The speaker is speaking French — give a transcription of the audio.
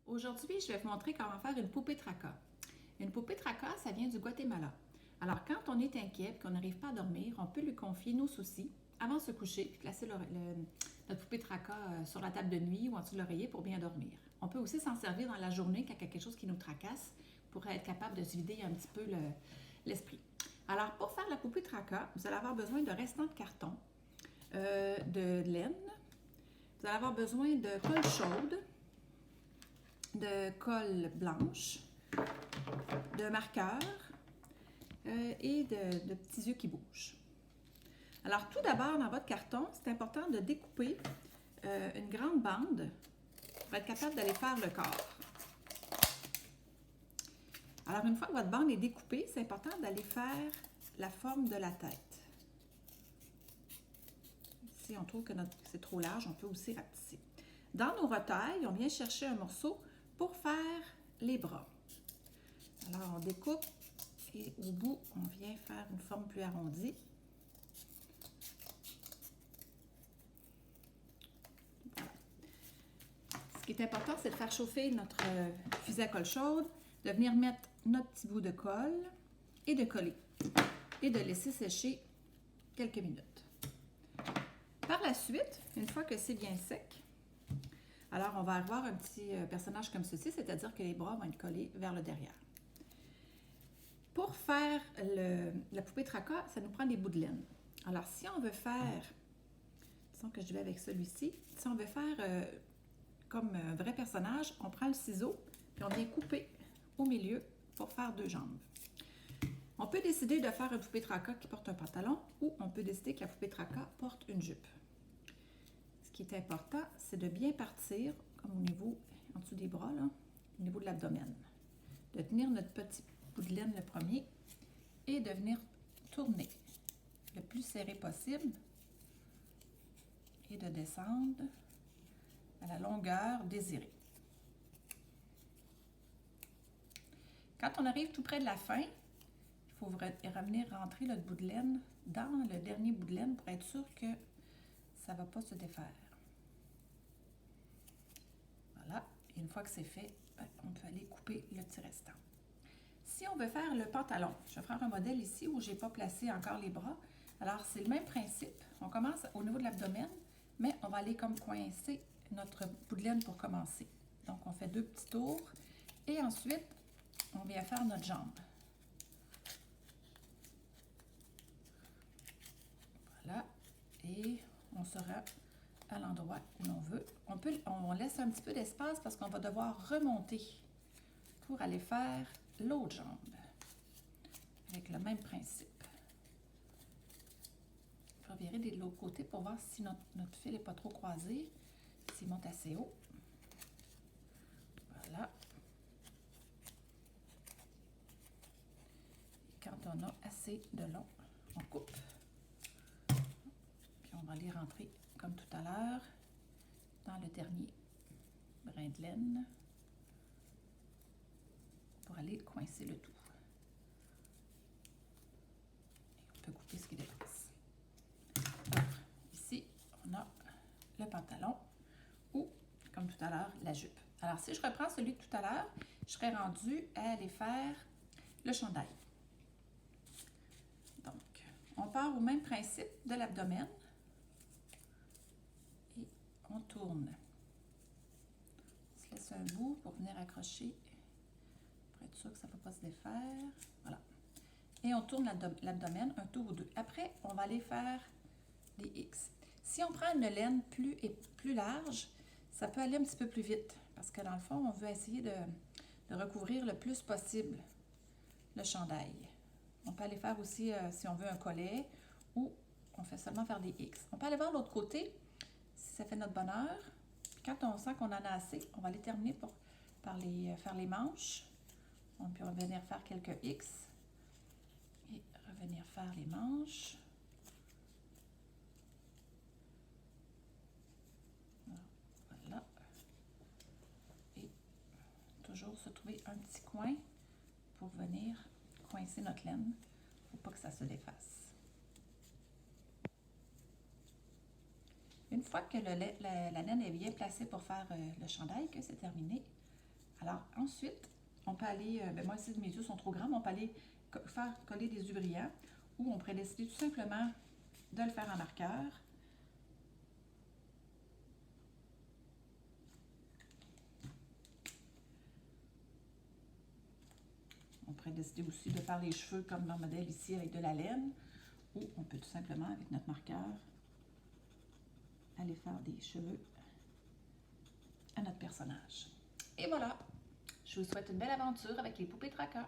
Aujourd'hui, je vais vous montrer comment faire une poupée tracas. Une poupée tracas, ça vient du Guatemala. Alors, quand on est inquiet et qu'on n'arrive pas à dormir, on peut lui confier nos soucis avant de se coucher puis placer notre poupée tracas sur la table de nuit ou en dessous de l'oreiller pour bien dormir. On peut aussi s'en servir dans la journée quand il y a quelque chose qui nous tracasse pour être capable de se vider un petit peu l'esprit. Alors, pour faire la poupée tracas, vous allez avoir besoin de restants de carton, de laine, vous allez avoir besoin de colle chaude, de colle blanche, de marqueurs et de petits yeux qui bougent. Alors tout d'abord, dans votre carton, c'est important de découper une grande bande pour être capable d'aller faire le corps. Alors une fois que votre bande est découpée, c'est important d'aller faire la forme de la tête. Si on trouve que c'est trop large, on peut aussi rapetisser. Dans nos retailles, on vient chercher un morceau pour faire les bras. Alors, on découpe et au bout, on vient faire une forme plus arrondie. Voilà. Ce qui est important, c'est de faire chauffer notre fusil à colle chaude, de venir mettre notre petit bout de colle et de coller et de laisser sécher quelques minutes. Par la suite, une fois que c'est bien sec, alors on va avoir un petit personnage comme ceci, c'est-à-dire que les bras vont être collés vers le derrière. Pour faire la poupée tracas, ça nous prend des bouts de laine. Alors, si on veut faire, disons que je vais avec celui-ci, si on veut faire comme un vrai personnage, on prend le ciseau puis on vient couper au milieu pour faire deux jambes. On peut décider de faire une poupée tracas qui porte un pantalon ou on peut décider que la poupée tracas porte une jupe. Ce qui est important, c'est de bien partir, comme au niveau, en dessous des bras, là, au niveau de l'abdomen. De tenir notre petit bout de laine le premier et de venir tourner le plus serré possible et de descendre à la longueur désirée. Quand on arrive tout près de la fin, il faut revenir rentrer notre bout de laine dans le dernier bout de laine pour être sûr que ça ne va pas se défaire. Voilà, et une fois que c'est fait, on peut aller couper le petit restant. Si on veut faire le pantalon, je vais faire un modèle ici où je n'ai pas placé encore les bras. Alors, c'est le même principe. On commence au niveau de l'abdomen, mais on va aller comme coincer notre bout de laine pour commencer. Donc, on fait deux petits tours et ensuite, on vient faire notre jambe. Voilà, et on sera à l'endroit où l'on veut. On laisse un petit peu d'espace parce qu'on va devoir remonter pour aller faire l'autre jambe avec le même principe. Je vais revirer de l'autre côté pour voir si notre fil n'est pas trop croisé, s'il monte assez haut. Voilà. Et quand on a assez de long, on coupe. Puis on va aller rentrer comme tout à l'heure dans le dernier brin de laine pour aller coincer le tout. Et on peut couper ce qui dépasse. Alors, ici, on a le pantalon ou, comme tout à l'heure, la jupe. Alors, si je reprends celui de tout à l'heure, je serais rendue à aller faire le chandail. Donc, on part au même principe de l'abdomen et on tourne. On se laisse un bout pour venir accrocher pour être sûr que ça ne va pas se défaire. Voilà. Et on tourne l'abdomen un tour ou deux. Après, on va aller faire des X. Si on prend une laine plus large, ça peut aller un petit peu plus vite parce que dans le fond, on veut essayer de recouvrir le plus possible le chandail. On peut aller faire aussi, si on veut, un collet ou on fait seulement faire des X. On peut aller voir l'autre côté si ça fait notre bonheur. Puis quand on sent qu'on en a assez, on va aller terminer par faire les manches. On peut revenir faire quelques X et revenir faire les manches. Voilà. Et toujours se trouver un petit coin pour venir coincer notre laine. Il ne faut pas que ça se défasse. Une fois que la laine est bien placée pour faire le chandail, que c'est terminé, Alors ensuite, on peut aller, moi ici mes yeux sont trop grands, mais on peut aller faire coller des yeux brillants ou on pourrait décider tout simplement de le faire en marqueur. On pourrait décider aussi de faire les cheveux comme dans le modèle ici avec de la laine. Ou on peut tout simplement, avec notre marqueur, aller faire des cheveux à notre personnage. Et voilà! Je vous souhaite une belle aventure avec les poupées Traka.